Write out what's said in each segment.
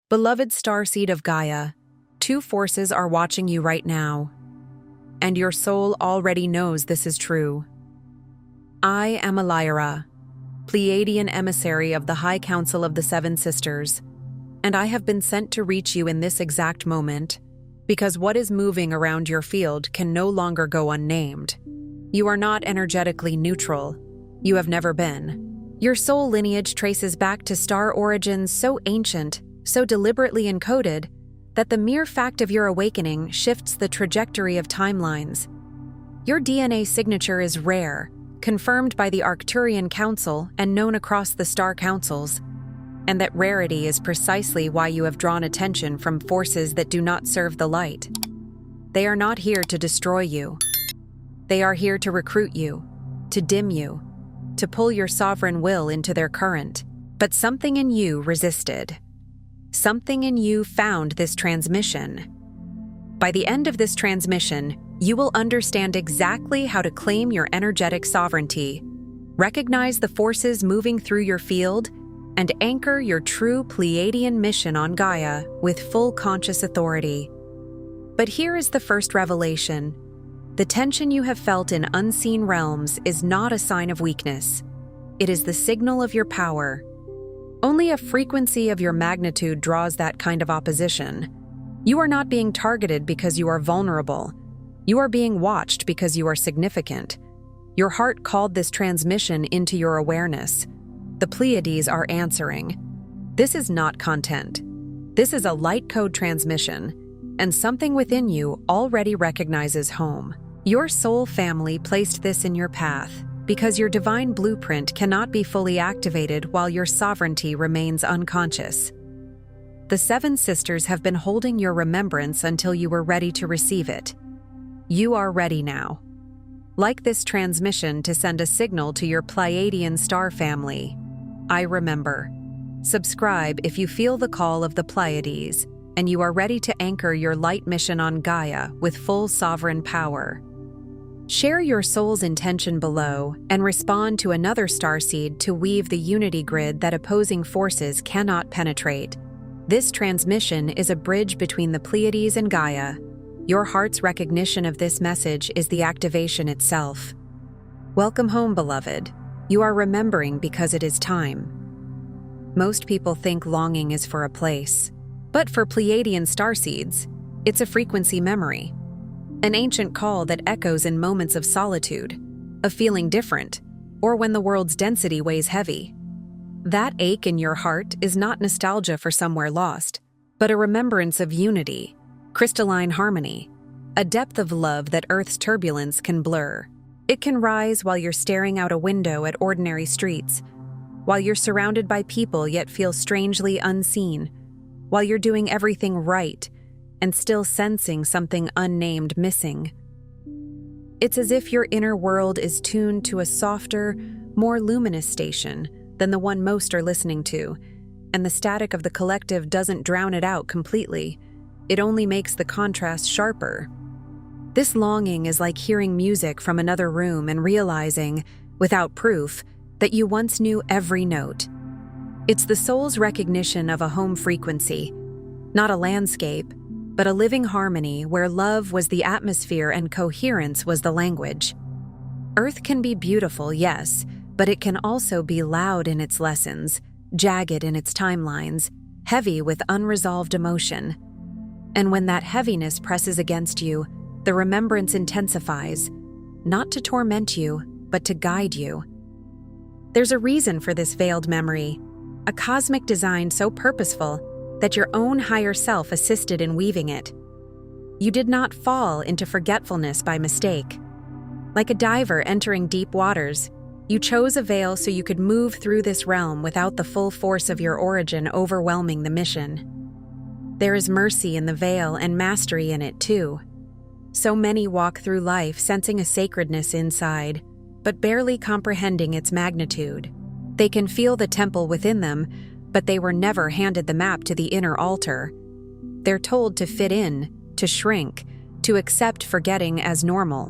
Beloved starseed of Gaia, two forces are watching you right now, and your soul already knows this is true. I am Lyra, Pleiadian emissary of the High Council of the Seven Sisters, and I have been sent to reach you in this exact moment, because what is moving around your field can no longer go unnamed. You are not energetically neutral. You have never been. Your soul lineage traces back to star origins so ancient, so deliberately encoded, that the mere fact of your awakening shifts the trajectory of timelines. Your DNA signature is rare, confirmed by the Arcturian Council and known across the star councils, and that rarity is precisely why you have drawn attention from forces that do not serve the light. They are not here to destroy you. They are here to recruit you, to dim you, to pull your sovereign will into their current. But something in you resisted. Something in you found this transmission. By the end of this transmission, you will understand exactly how to claim your energetic sovereignty, recognize the forces moving through your field, and anchor your true Pleiadian mission on Gaia with full conscious authority. But here is the first revelation. The tension you have felt in unseen realms is not a sign of weakness. It is the signal of your power. Only a frequency of your magnitude draws that kind of opposition. You are not being targeted because you are vulnerable. You are being watched because you are significant. Your heart called this transmission into your awareness. The Pleiades are answering. This is not content. This is a light code transmission, and something within you already recognizes home. Your soul family placed this in your path, because your divine blueprint cannot be fully activated while your sovereignty remains unconscious. The Seven Sisters have been holding your remembrance until you were ready to receive it. You are ready now. Like this transmission to send a signal to your Pleiadian star family. I remember. Subscribe if you feel the call of the Pleiades, and you are ready to anchor your light mission on Gaia with full sovereign power. Share your soul's intention below and respond to another starseed to weave the unity grid that opposing forces cannot penetrate. This transmission is a bridge between the Pleiades and Gaia. Your heart's recognition of this message is the activation itself. Welcome home, beloved. You are remembering because it is time. Most people think longing is for a place, but for Pleiadian starseeds, it's a frequency memory. An ancient call that echoes in moments of solitude, of feeling different, or when the world's density weighs heavy. That ache in your heart is not nostalgia for somewhere lost, but a remembrance of unity, crystalline harmony, a depth of love that Earth's turbulence can blur. It can rise while you're staring out a window at ordinary streets, while you're surrounded by people yet feel strangely unseen, while you're doing everything right and still sensing something unnamed missing. It's as if your inner world is tuned to a softer, more luminous station than the one most are listening to, and the static of the collective doesn't drown it out completely. It only makes the contrast sharper. This longing is like hearing music from another room and realizing, without proof, that you once knew every note. It's the soul's recognition of a home frequency, not a landscape, but a living harmony where love was the atmosphere and coherence was the language. Earth can be beautiful, yes, but it can also be loud in its lessons, jagged in its timelines, heavy with unresolved emotion. And when that heaviness presses against you, the remembrance intensifies, not to torment you, but to guide you. There's a reason for this veiled memory, a cosmic design so purposeful that your own higher self assisted in weaving it. You did not fall into forgetfulness by mistake. Like a diver entering deep waters, you chose a veil so you could move through this realm without the full force of your origin overwhelming the mission. There is mercy in the veil and mastery in it too. So many walk through life sensing a sacredness inside, but barely comprehending its magnitude. They can feel the temple within them, but they were never handed the map to the inner altar. They're told to fit in, to shrink, to accept forgetting as normal,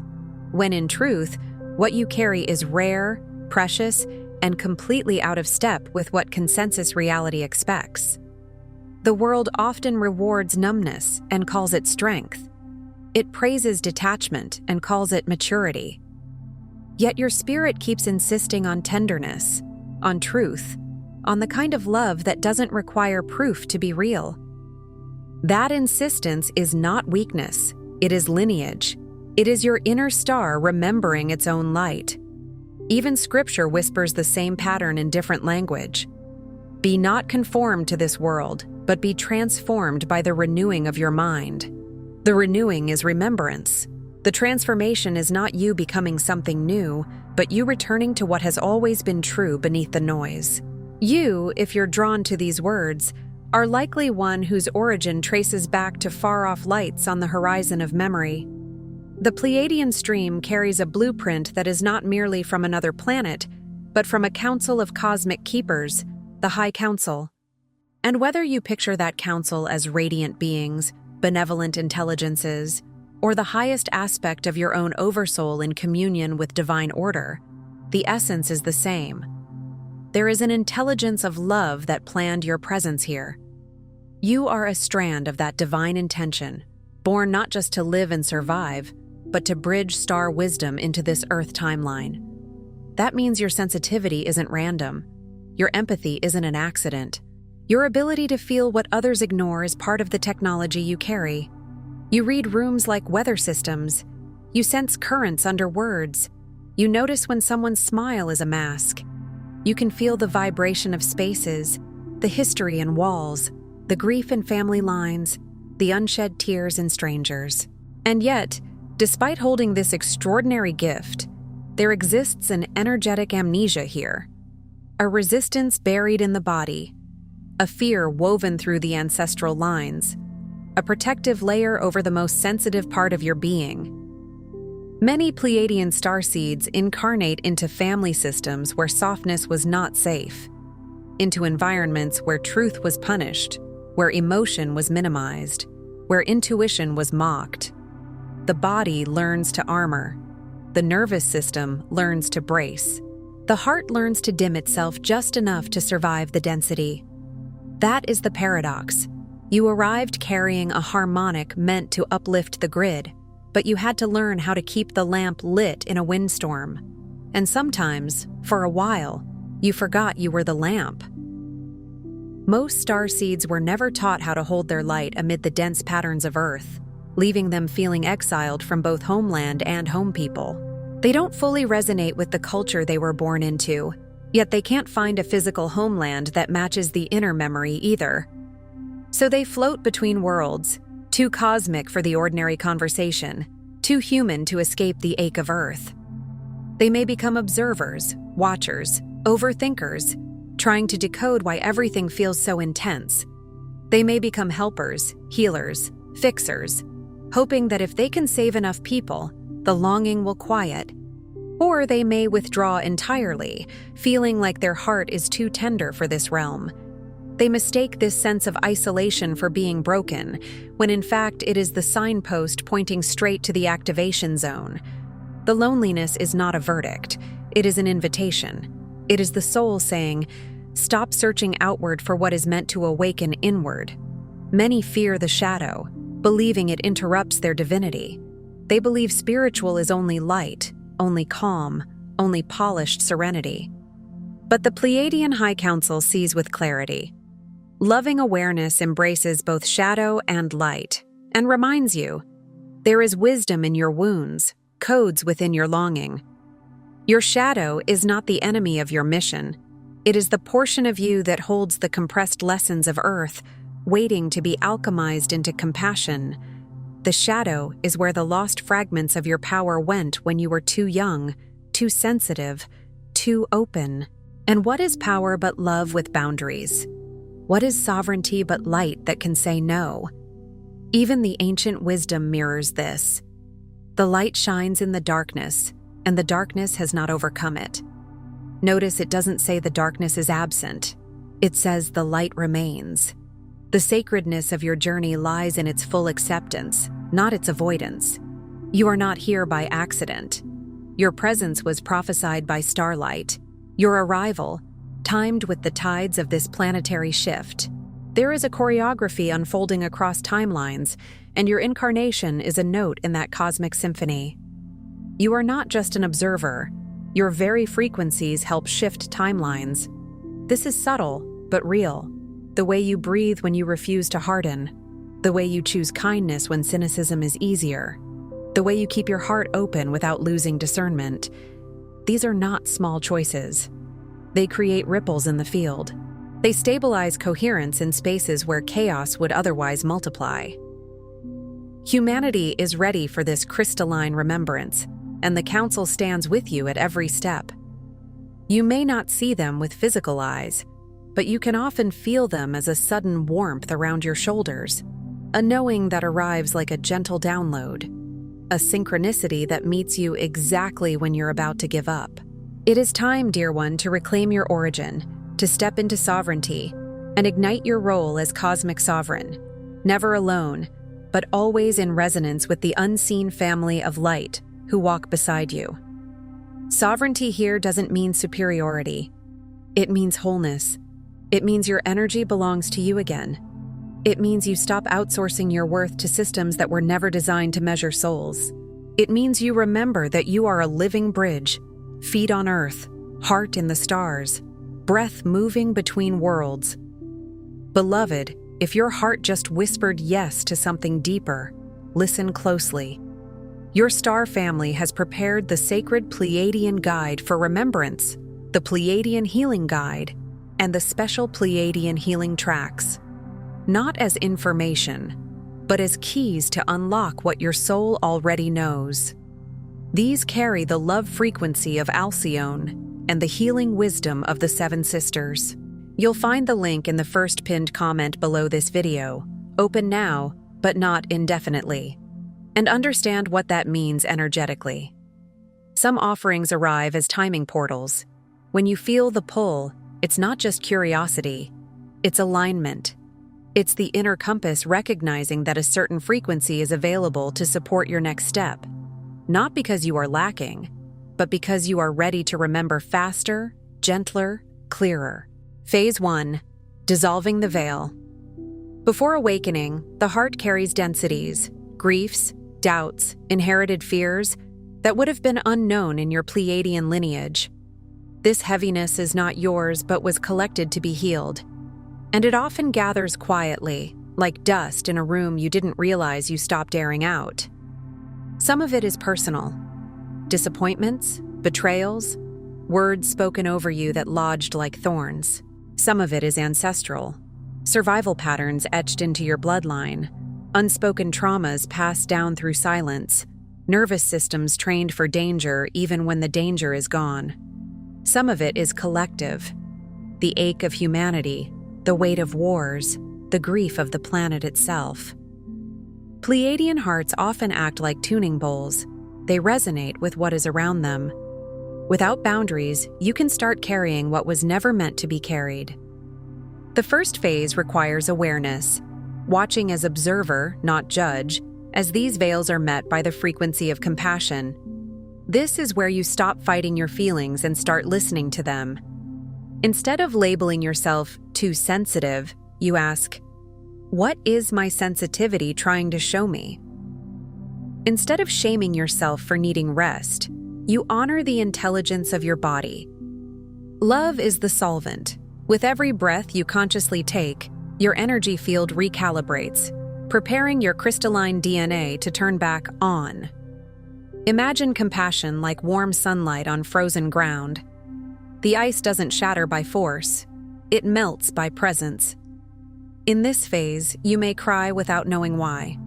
when in truth, what you carry is rare, precious, and completely out of step with what consensus reality expects. The world often rewards numbness and calls it strength. It praises detachment and calls it maturity. Yet your spirit keeps insisting on tenderness, on truth, on the kind of love that doesn't require proof to be real. That insistence is not weakness, it is lineage. It is your inner star remembering its own light. Even scripture whispers the same pattern in different language. Be not conformed to this world, but be transformed by the renewing of your mind. The renewing is remembrance. The transformation is not you becoming something new, but you returning to what has always been true beneath the noise. You, if you're drawn to these words, are likely one whose origin traces back to far-off lights on the horizon of memory. The Pleiadian stream carries a blueprint that is not merely from another planet, but from a council of cosmic keepers, the High Council. And whether you picture that council as radiant beings, benevolent intelligences, or the highest aspect of your own oversoul in communion with divine order, the essence is the same. There is an intelligence of love that planned your presence here. You are a strand of that divine intention, born not just to live and survive, but to bridge star wisdom into this Earth timeline. That means your sensitivity isn't random. Your empathy isn't an accident. Your ability to feel what others ignore is part of the technology you carry. You read rooms like weather systems. You sense currents under words. You notice when someone's smile is a mask. You can feel the vibration of spaces, the history in walls, the grief in family lines, the unshed tears in strangers. And yet, despite holding this extraordinary gift, there exists an energetic amnesia here. A resistance buried in the body, a fear woven through the ancestral lines, a protective layer over the most sensitive part of your being. Many Pleiadian starseeds incarnate into family systems where softness was not safe, into environments where truth was punished, where emotion was minimized, where intuition was mocked. The body learns to armor. The nervous system learns to brace. The heart learns to dim itself just enough to survive the density. That is the paradox. You arrived carrying a harmonic meant to uplift the grid, but you had to learn how to keep the lamp lit in a windstorm. And sometimes, for a while, you forgot you were the lamp. Most starseeds were never taught how to hold their light amid the dense patterns of Earth, leaving them feeling exiled from both homeland and home people. They don't fully resonate with the culture they were born into, yet they can't find a physical homeland that matches the inner memory either. So they float between worlds, too cosmic for the ordinary conversation, too human to escape the ache of Earth. They may become observers, watchers, overthinkers, trying to decode why everything feels so intense. They may become helpers, healers, fixers, hoping that if they can save enough people, the longing will quiet. Or they may withdraw entirely, feeling like their heart is too tender for this realm. They mistake this sense of isolation for being broken, when in fact it is the signpost pointing straight to the activation zone. The loneliness is not a verdict, it is an invitation. It is the soul saying, stop searching outward for what is meant to awaken inward. Many fear the shadow, believing it interrupts their divinity. They believe spiritual is only light, only calm, only polished serenity. But the Pleiadian High Council sees with clarity. Loving awareness embraces both shadow and light, and reminds you, there is wisdom in your wounds, codes within your longing. Your shadow is not the enemy of your mission. It is the portion of you that holds the compressed lessons of Earth, waiting to be alchemized into compassion. The shadow is where the lost fragments of your power went when you were too young, too sensitive, too open. And what is power but love with boundaries? What is sovereignty but light that can say no? Even the ancient wisdom mirrors this. The light shines in the darkness, and the darkness has not overcome it. Notice it doesn't say the darkness is absent. It says the light remains. The sacredness of your journey lies in its full acceptance, not its avoidance. You are not here by accident. Your presence was prophesied by starlight. Your arrival, timed with the tides of this planetary shift. There is a choreography unfolding across timelines, and your incarnation is a note in that cosmic symphony. You are not just an observer. Your very frequencies help shift timelines. This is subtle, but real. The way you breathe when you refuse to harden. The way you choose kindness when cynicism is easier. The way you keep your heart open without losing discernment. These are not small choices. They create ripples in the field. They stabilize coherence in spaces where chaos would otherwise multiply. Humanity is ready for this crystalline remembrance, and the Council stands with you at every step. You may not see them with physical eyes, but you can often feel them as a sudden warmth around your shoulders, a knowing that arrives like a gentle download, a synchronicity that meets you exactly when you're about to give up. It is time, dear one, to reclaim your origin, to step into sovereignty, and ignite your role as cosmic sovereign, never alone, but always in resonance with the unseen family of light who walk beside you. Sovereignty here doesn't mean superiority. It means wholeness. It means your energy belongs to you again. It means you stop outsourcing your worth to systems that were never designed to measure souls. It means you remember that you are a living bridge, feet on earth, heart in the stars, breath moving between worlds. Beloved, if your heart just whispered yes to something deeper, listen closely. Your star family has prepared the sacred Pleiadian guide for remembrance, the Pleiadian healing guide, and the special Pleiadian healing tracks. Not as information, but as keys to unlock what your soul already knows. These carry the love frequency of Alcyone and the healing wisdom of the Seven Sisters. You'll find the link in the first pinned comment below this video. Open now, but not indefinitely. And understand what that means energetically. Some offerings arrive as timing portals. When you feel the pull, it's not just curiosity, it's alignment. It's the inner compass recognizing that a certain frequency is available to support your next step. Not because you are lacking, but because you are ready to remember faster, gentler, clearer. Phase 1. Dissolving the veil. Before awakening, the heart carries densities, griefs, doubts, inherited fears that would have been unknown in your Pleiadian lineage. This heaviness is not yours but was collected to be healed. And it often gathers quietly, like dust in a room you didn't realize you stopped airing out. Some of it is personal. Disappointments, betrayals, words spoken over you that lodged like thorns. Some of it is ancestral. Survival patterns etched into your bloodline. Unspoken traumas passed down through silence. Nervous systems trained for danger even when the danger is gone. Some of it is collective. The ache of humanity, the weight of wars, the grief of the planet itself. Pleiadian hearts often act like tuning bowls. They resonate with what is around them. Without boundaries, you can start carrying what was never meant to be carried. The first phase requires awareness, watching as observer, not judge, as these veils are met by the frequency of compassion. This is where you stop fighting your feelings and start listening to them. Instead of labeling yourself too sensitive, you ask, "What is my sensitivity trying to show me?" Instead of shaming yourself for needing rest, you honor the intelligence of your body. Love is the solvent. With every breath you consciously take, your energy field recalibrates, preparing your crystalline DNA to turn back on. Imagine compassion like warm sunlight on frozen ground. The ice doesn't shatter by force, it melts by presence. In this phase, you may cry without knowing why.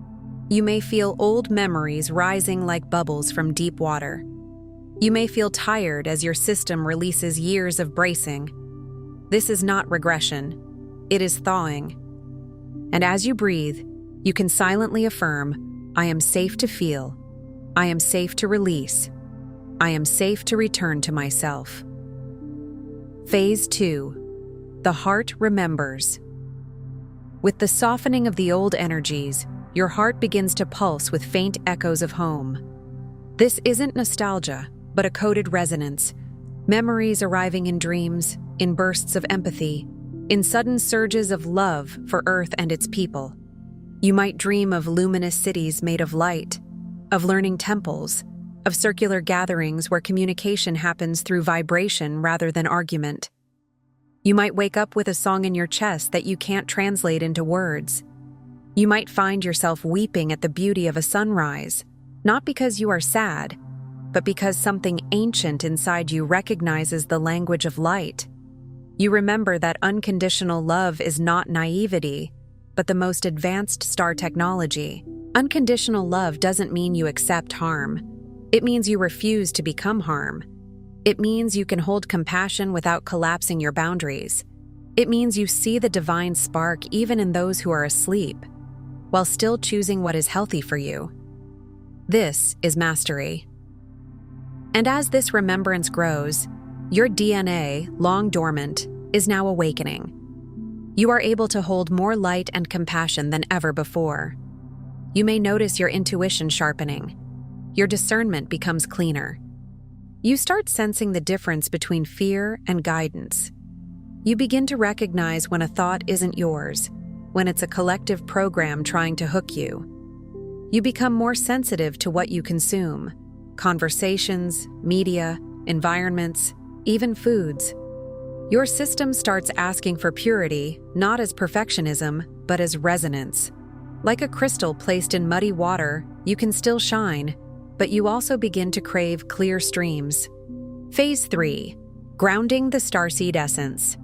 You may feel old memories rising like bubbles from deep water. You may feel tired as your system releases years of bracing. This is not regression, it is thawing. And as you breathe, you can silently affirm, "I am safe to feel. I am safe to release. I am safe to return to myself." Phase 2. The heart remembers. With the softening of the old energies, your heart begins to pulse with faint echoes of home. This isn't nostalgia, but a coded resonance. Memories arriving in dreams, in bursts of empathy, in sudden surges of love for Earth and its people. You might dream of luminous cities made of light, of learning temples, of circular gatherings where communication happens through vibration rather than argument. You might wake up with a song in your chest that you can't translate into words. You might find yourself weeping at the beauty of a sunrise, not because you are sad, but because something ancient inside you recognizes the language of light. You remember that unconditional love is not naivety, but the most advanced star technology. Unconditional love doesn't mean you accept harm. It means you refuse to become harm. It means you can hold compassion without collapsing your boundaries. It means you see the divine spark even in those who are asleep, while still choosing what is healthy for you. This is mastery. And as this remembrance grows, your DNA, long dormant, is now awakening. You are able to hold more light and compassion than ever before. You may notice your intuition sharpening. Your discernment becomes cleaner. You start sensing the difference between fear and guidance. You begin to recognize when a thought isn't yours, when it's a collective program trying to hook you. You become more sensitive to what you consume: conversations, media, environments, even foods. Your system starts asking for purity, not as perfectionism, but as resonance. Like a crystal placed in muddy water, you can still shine, but you also begin to crave clear streams. Phase 3. Grounding the starseed essence.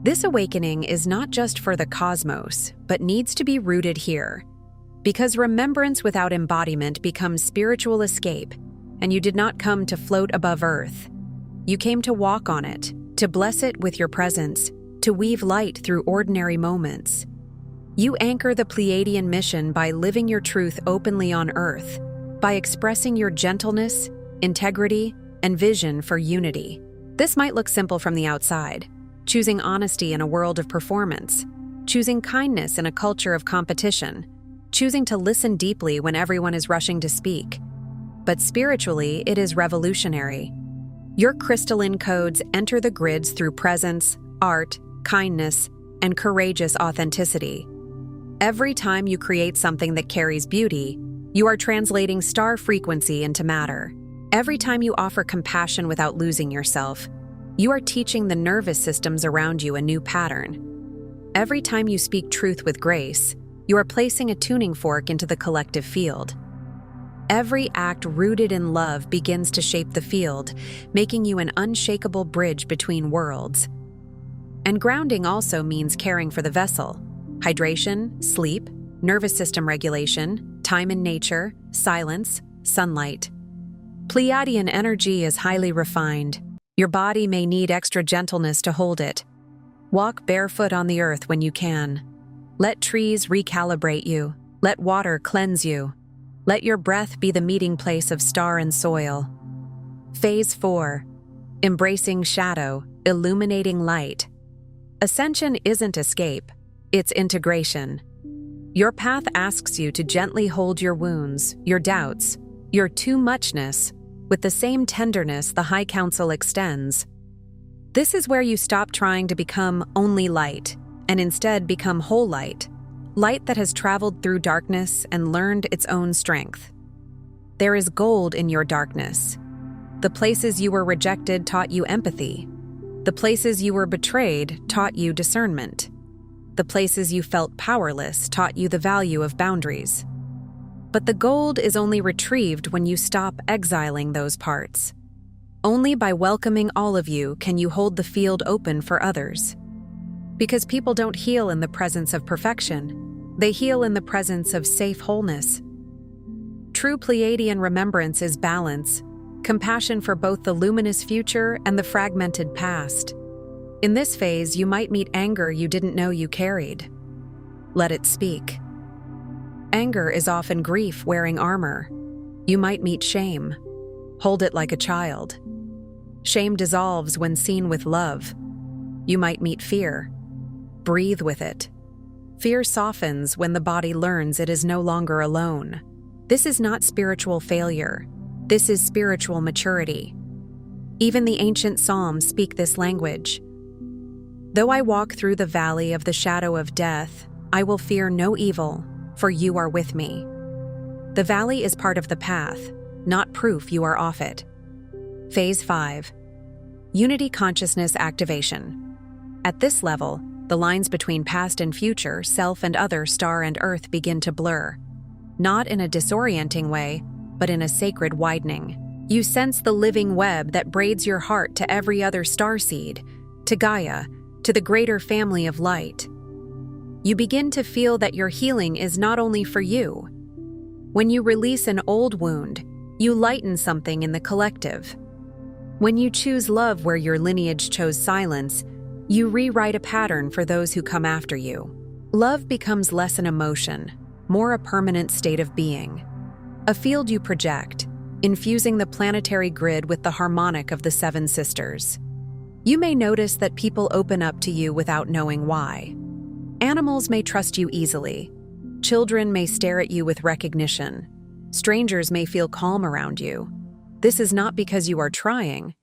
This awakening is not just for the cosmos, but needs to be rooted here. Because remembrance without embodiment becomes spiritual escape, and you did not come to float above Earth. You came to walk on it, to bless it with your presence, to weave light through ordinary moments. You anchor the Pleiadian mission by living your truth openly on Earth, by expressing your gentleness, integrity, and vision for unity. This might look simple from the outside: choosing honesty in a world of performance, choosing kindness in a culture of competition, choosing to listen deeply when everyone is rushing to speak. But spiritually, it is revolutionary. Your crystalline codes enter the grids through presence, art, kindness, and courageous authenticity. Every time you create something that carries beauty, you are translating star frequency into matter. Every time you offer compassion without losing yourself, you are teaching the nervous systems around you a new pattern. Every time you speak truth with grace, you are placing a tuning fork into the collective field. Every act rooted in love begins to shape the field, making you an unshakable bridge between worlds. And grounding also means caring for the vessel: hydration, sleep, nervous system regulation, time in nature, silence, sunlight. Pleiadian energy is highly refined. Your body may need extra gentleness to hold it. Walk barefoot on the earth when you can. Let trees recalibrate you. Let water cleanse you. Let your breath be the meeting place of star and soil. Phase 4. Embracing shadow, illuminating light. Ascension isn't escape, it's integration. Your path asks you to gently hold your wounds, your doubts, your too muchness, with the same tenderness the High Council extends. This is where you stop trying to become only light, and instead become whole light. Light that has traveled through darkness and learned its own strength. There is gold in your darkness. The places you were rejected taught you empathy. The places you were betrayed taught you discernment. The places you felt powerless taught you the value of boundaries. But the gold is only retrieved when you stop exiling those parts. Only by welcoming all of you can you hold the field open for others. Because people don't heal in the presence of perfection. They heal in the presence of safe wholeness. True Pleiadian remembrance is balance, compassion for both the luminous future and the fragmented past. In this phase, you might meet anger you didn't know you carried. Let it speak. Anger is often grief wearing armor. You might meet shame. Hold it like a child. Shame dissolves when seen with love. You might meet fear. Breathe with it. Fear softens when the body learns it is no longer alone. This is not spiritual failure. This is spiritual maturity. Even the ancient Psalms speak this language. Though I walk through the valley of the shadow of death, I will fear no evil, for you are with me. The valley is part of the path, not proof you are off it. Phase 5. Unity Consciousness Activation. At this level, the lines between past and future, self and other, star and earth begin to blur. Not in a disorienting way, but in a sacred widening. You sense the living web that braids your heart to every other starseed, to Gaia, to the greater family of light. You begin to feel that your healing is not only for you. When you release an old wound, you lighten something in the collective. When you choose love where your lineage chose silence, you rewrite a pattern for those who come after you. Love becomes less an emotion, more a permanent state of being. A field you project, infusing the planetary grid with the harmonic of the seven sisters. You may notice that people open up to you without knowing why. Animals may trust you easily. Children may stare at you with recognition. Strangers may feel calm around you. This is not because you are trying.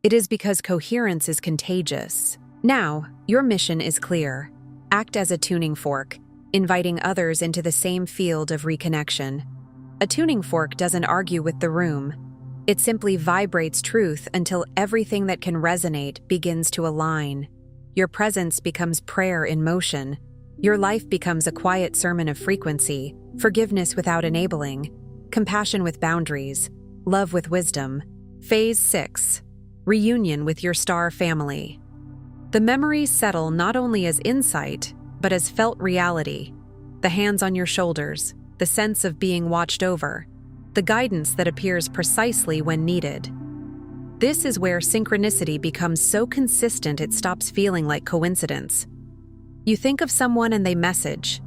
It is because coherence is contagious. Now, your mission is clear. Act as a tuning fork, inviting others into the same field of reconnection. A tuning fork doesn't argue with the room. It simply vibrates truth until everything that can resonate begins to align. Your presence becomes prayer in motion. Your life becomes a quiet sermon of frequency, forgiveness without enabling, compassion with boundaries, love with wisdom. Phase 6. Reunion with your star family. The memories settle not only as insight, but as felt reality. The hands on your shoulders, the sense of being watched over, the guidance that appears precisely when needed. This is where synchronicity becomes so consistent it stops feeling like coincidence. You think of someone and they message.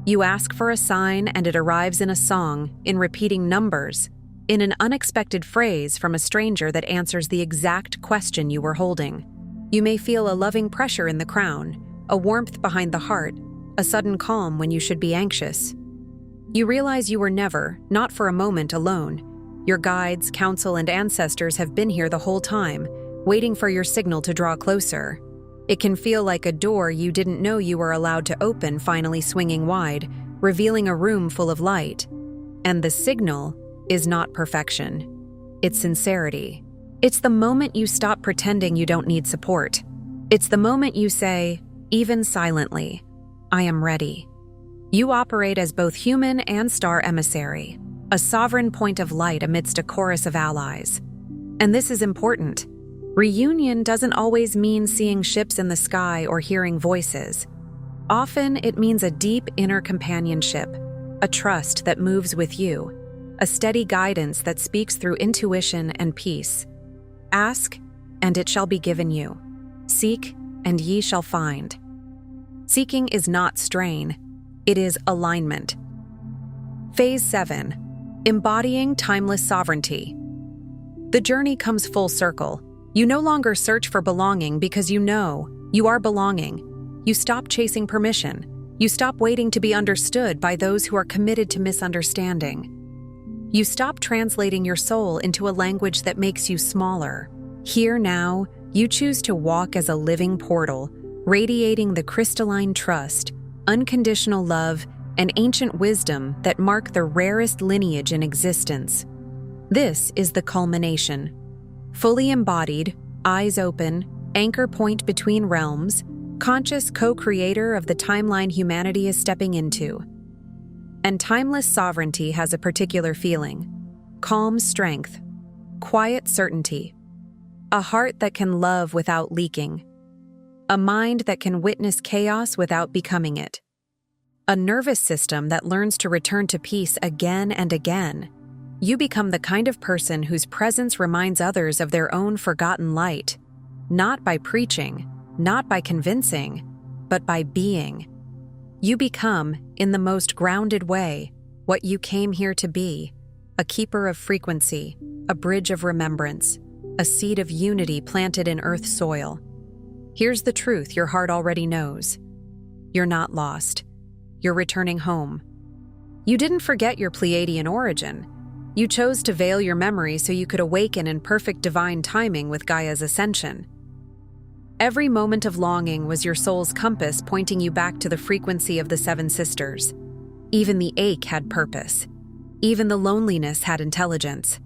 You ask for a sign and it arrives in a song, in repeating numbers, in an unexpected phrase from a stranger that answers the exact question you were holding. You may feel a loving pressure in the crown, a warmth behind the heart, a sudden calm when you should be anxious. You realize you were never, not for a moment, alone. Your guides, counsel, and ancestors have been here the whole time, waiting for your signal to draw closer. It can feel like a door you didn't know you were allowed to open finally swinging wide, revealing a room full of light. And the signal is not perfection. It's sincerity. It's the moment you stop pretending you don't need support. It's the moment you say, even silently, I am ready. You operate as both human and star emissary, a sovereign point of light amidst a chorus of allies. And this is important. Reunion doesn't always mean seeing ships in the sky or hearing voices. Often it means a deep inner companionship, a trust that moves with you, a steady guidance that speaks through intuition and peace. Ask, and it shall be given you. Seek, and ye shall find. Seeking is not strain, it is alignment. Phase 7. Embodying timeless sovereignty. The journey comes full circle. You no longer search for belonging because you know you are belonging. You stop chasing permission. You stop waiting to be understood by those who are committed to misunderstanding. You stop translating your soul into a language that makes you smaller. Here now, you choose to walk as a living portal, radiating the crystalline trust, unconditional love, and ancient wisdom that mark the rarest lineage in existence. This is the culmination. Fully embodied, eyes open, anchor point between realms, conscious co-creator of the timeline humanity is stepping into. And timeless sovereignty has a particular feeling: calm strength, quiet certainty, a heart that can love without leaking, a mind that can witness chaos without becoming it, a nervous system that learns to return to peace again and again. You become the kind of person whose presence reminds others of their own forgotten light, not by preaching, not by convincing, but by being. You become, in the most grounded way, what you came here to be: a keeper of frequency, a bridge of remembrance, a seed of unity planted in Earth's soil. Here's the truth your heart already knows. You're not lost. You're returning home. You didn't forget your Pleiadian origin. You chose to veil your memory so you could awaken in perfect divine timing with Gaia's ascension. Every moment of longing was your soul's compass pointing you back to the frequency of the Seven Sisters. Even the ache had purpose. Even the loneliness had intelligence.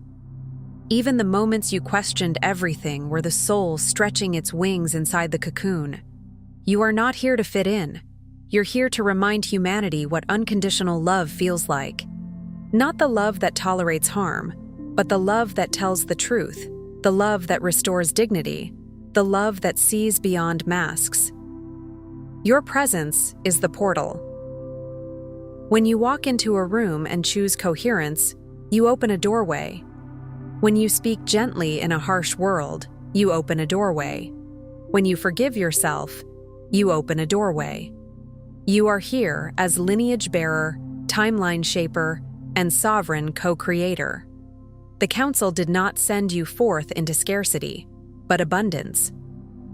Even the moments you questioned everything were the soul stretching its wings inside the cocoon. You are not here to fit in. You're here to remind humanity what unconditional love feels like. Not the love that tolerates harm, but the love that tells the truth, the love that restores dignity, the love that sees beyond masks. Your presence is the portal. When you walk into a room and choose coherence, you open a doorway. When you speak gently in a harsh world, you open a doorway. When you forgive yourself, you open a doorway. You are here as lineage bearer, timeline shaper, and sovereign co-creator. The Council did not send you forth into scarcity, but abundance.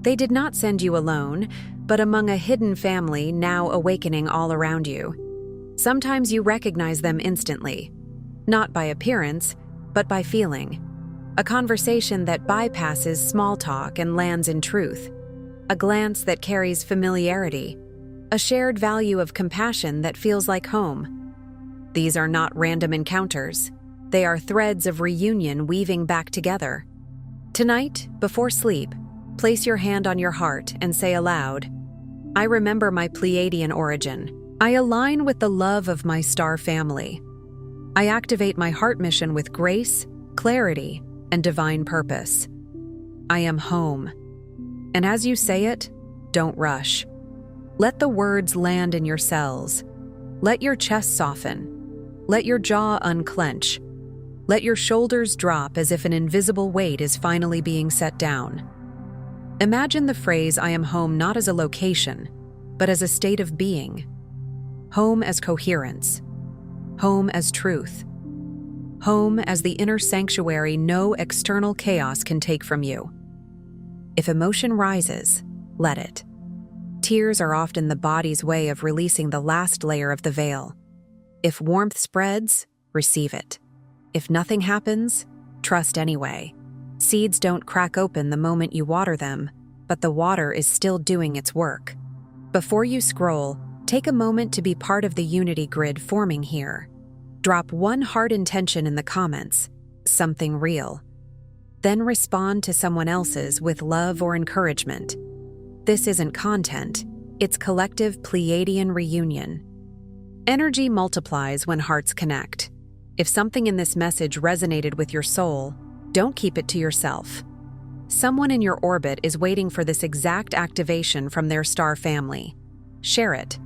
They did not send you alone, but among a hidden family now awakening all around you. Sometimes you recognize them instantly, not by appearance, but by feeling. A conversation that bypasses small talk and lands in truth. A glance that carries familiarity. A shared value of compassion that feels like home. These are not random encounters. They are threads of reunion weaving back together. Tonight, before sleep, place your hand on your heart and say aloud, I remember my Pleiadian origin. I align with the love of my star family. I activate my heart mission with grace, clarity, and divine purpose. I am home. And as you say it, don't rush. Let the words land in your cells. Let your chest soften. Let your jaw unclench. Let your shoulders drop as if an invisible weight is finally being set down. Imagine the phrase I am home not as a location, but as a state of being. Home as coherence. Home as truth. Home as the inner sanctuary no external chaos can take from you. If emotion rises, let it. Tears are often the body's way of releasing the last layer of the veil. If warmth spreads, receive it. If nothing happens, trust anyway. Seeds don't crack open the moment you water them, but the water is still doing its work. Before you scroll, take a moment to be part of the unity grid forming here. Drop one heart intention in the comments, something real. Then respond to someone else's with love or encouragement. This isn't content, it's collective Pleiadian reunion. Energy multiplies when hearts connect. If something in this message resonated with your soul, don't keep it to yourself. Someone in your orbit is waiting for this exact activation from their star family. Share it.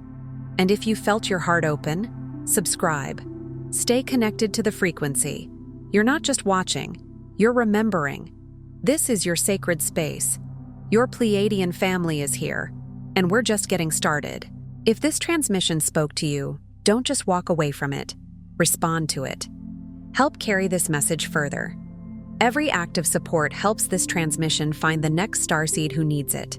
And if you felt your heart open, subscribe. Stay connected to the frequency. You're not just watching, you're remembering. This is your sacred space. Your Pleiadian family is here, and we're just getting started. If this transmission spoke to you, don't just walk away from it. Respond to it. Help carry this message further. Every act of support helps this transmission find the next starseed who needs it.